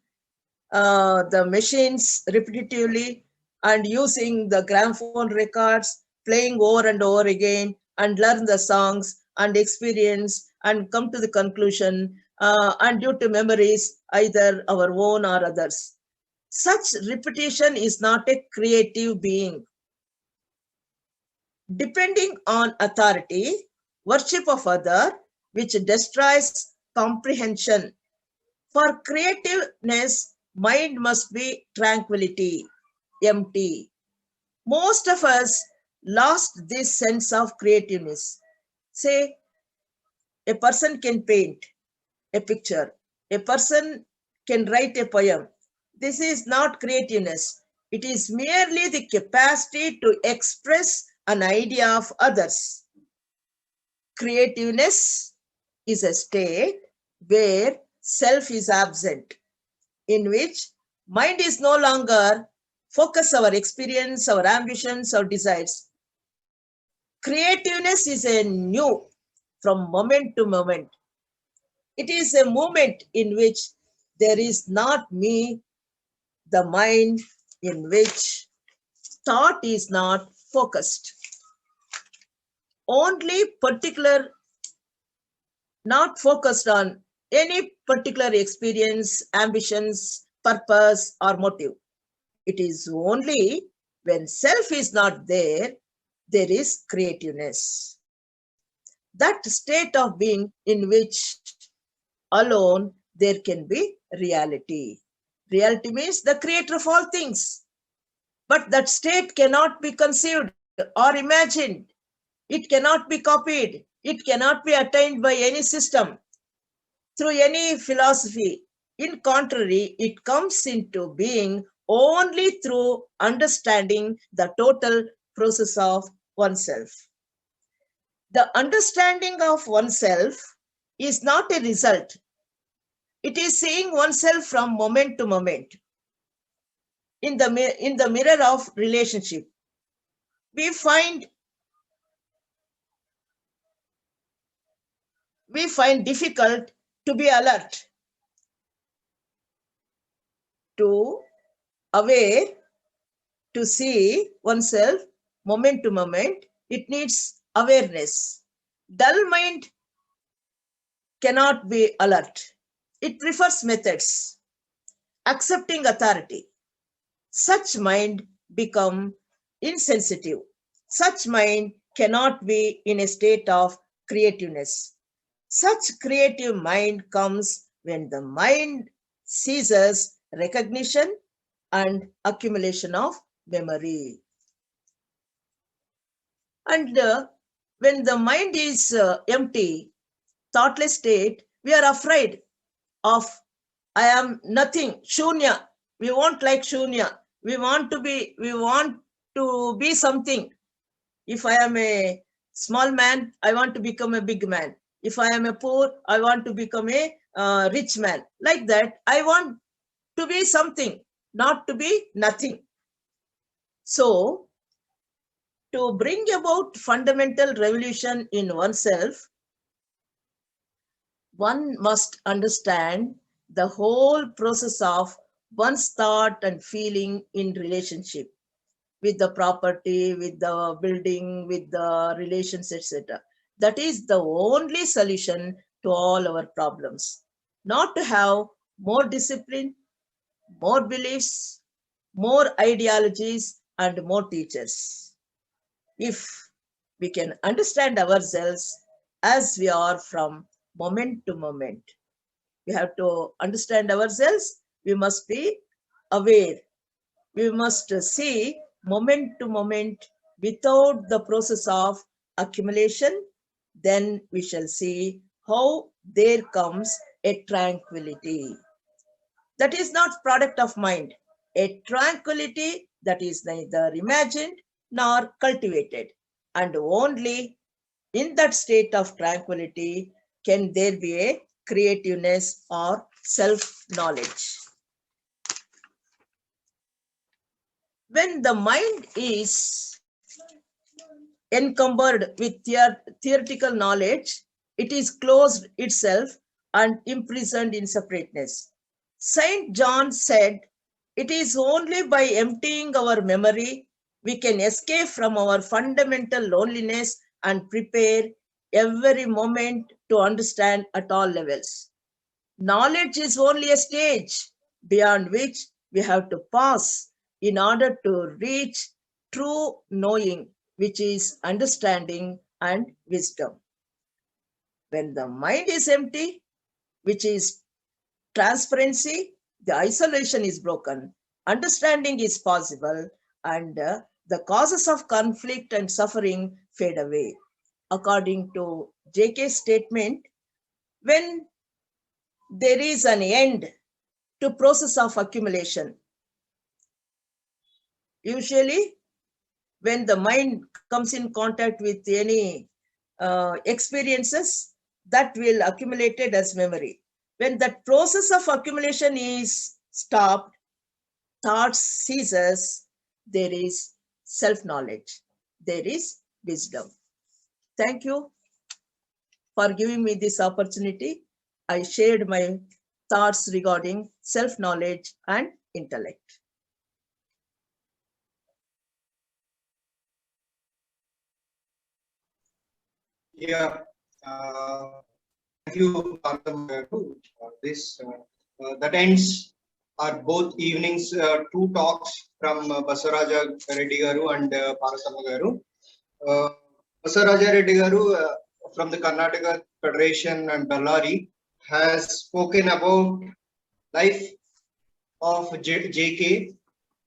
the machines repetitively and using the gramophone records, playing over and over again, and learn the songs and experience and come to the conclusion, and due to memories, either our own or others. Such repetition is not a creative being. Depending on authority, worship of other, which destroys comprehension. For creativeness, mind must be tranquility, empty. Most of us lost this sense of creativeness. Say, a person can paint a picture. A person can write a poem. This is not creativeness. It is merely the capacity to express an idea of others. Creativeness is a state where self is absent, in which mind is no longer focus our experience, our ambitions, our desires. Creativeness is a new from moment to moment. It is a moment in which there is not me, the mind in which thought is not focused. Only particular, not focused on any particular experience, ambitions, purpose, or motive. It is only when self is not there, there is creativeness. That state of being in which alone there can be reality. Reality means the creator of all things. But that state cannot be conceived or imagined. It cannot be copied. It cannot be attained by any system, through any philosophy. In contrary, it comes into being only through understanding the total process of oneself. The understanding of oneself is not a result. It is seeing oneself from moment to moment. In the mirror of relationship, we find difficult to be alert, to aware, to see oneself moment to moment. It needs awareness. Dull mind cannot be alert. It prefers methods, accepting authority. Such mind become insensitive. Such mind cannot be in a state of creativeness. Such creative mind comes when the mind ceases recognition and accumulation of memory. And when the mind is empty, thoughtless state, we are afraid of I am nothing, shunya. We won't like shunya. We want to be something. If I am a small man, I want to become a big man. If I am a poor, I want to become a rich man. Like that, I want to be something, not to be nothing. So, to bring about fundamental revolution in oneself, one must understand the whole process of one's thought and feeling in relationship with the property, with the building, with the relations, etc. That is the only solution to all our problems. Not to have more discipline, more beliefs, more ideologies, and more teachers. If we can understand ourselves as we are from moment to moment, we have to understand ourselves. We must be aware. We must see moment to moment without the process of accumulation. Then we shall see how there comes a tranquility. That is not product of mind. A tranquility that is neither imagined nor cultivated. And only in that state of tranquility can there be a creativeness or self-knowledge. When the mind is encumbered with theoretical knowledge, it is closed itself and imprisoned in separateness. Saint John said, it is only by emptying our memory we can escape from our fundamental loneliness and prepare every moment to understand at all levels. Knowledge is only a stage beyond which we have to pass in order to reach true knowing, which is understanding and wisdom. When the mind is empty, which is transparency, the isolation is broken, understanding is possible, and the causes of conflict and suffering fade away. According to J.K.'s statement, when there is an end to process of accumulation, usually when the mind comes in contact with any experiences, that will accumulated as memory. When that process of accumulation is stopped, thought ceases, there is self-knowledge, there is wisdom. Thank you for giving me this opportunity. I shared my thoughts regarding self-knowledge and intellect. Yeah. Thank you, Partham Garu. That ends our both evenings two talks from Basaraja Reddy Garu and Partham Garu. Basaraja Reddy Garu from the Karnataka Federation and Bellary has spoken about life of JK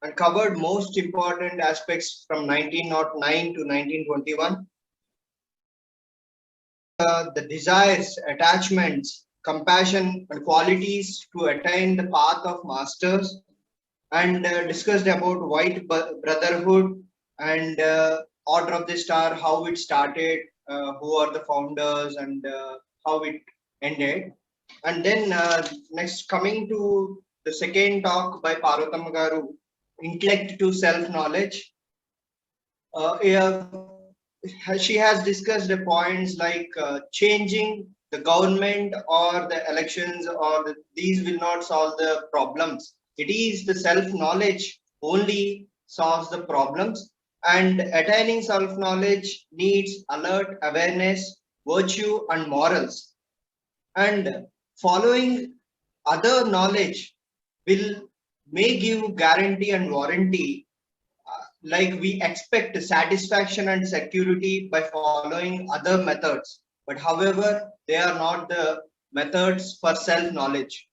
and covered most important aspects from 1909 to 1921. The desires, attachments, compassion, and qualities to attain the path of masters, and discussed about white brotherhood and order of the star, how it started, who are the founders, and how it ended. And then next, coming to the second talk by Parvatama Garu, intellect to self-knowledge. Yeah, she has discussed the points like changing the government or the elections or these will not solve the problems. It is the self-knowledge only solves the problems, and attaining self-knowledge needs alert awareness, virtue, and morals. And following other knowledge will may give guarantee and warranty, like we expect satisfaction and security by following other methods, but however they are not the methods for self knowledge.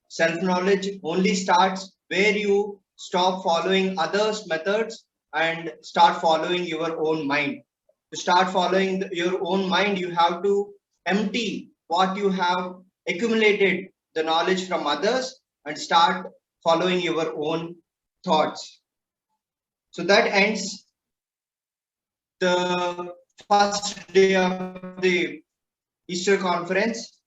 Self knowledge only starts where you stop following others methods and start following your own mind. To start following your own mind, you have to empty what you have accumulated the knowledge from others and start following your own thoughts. So that ends the first day of the Easter conference.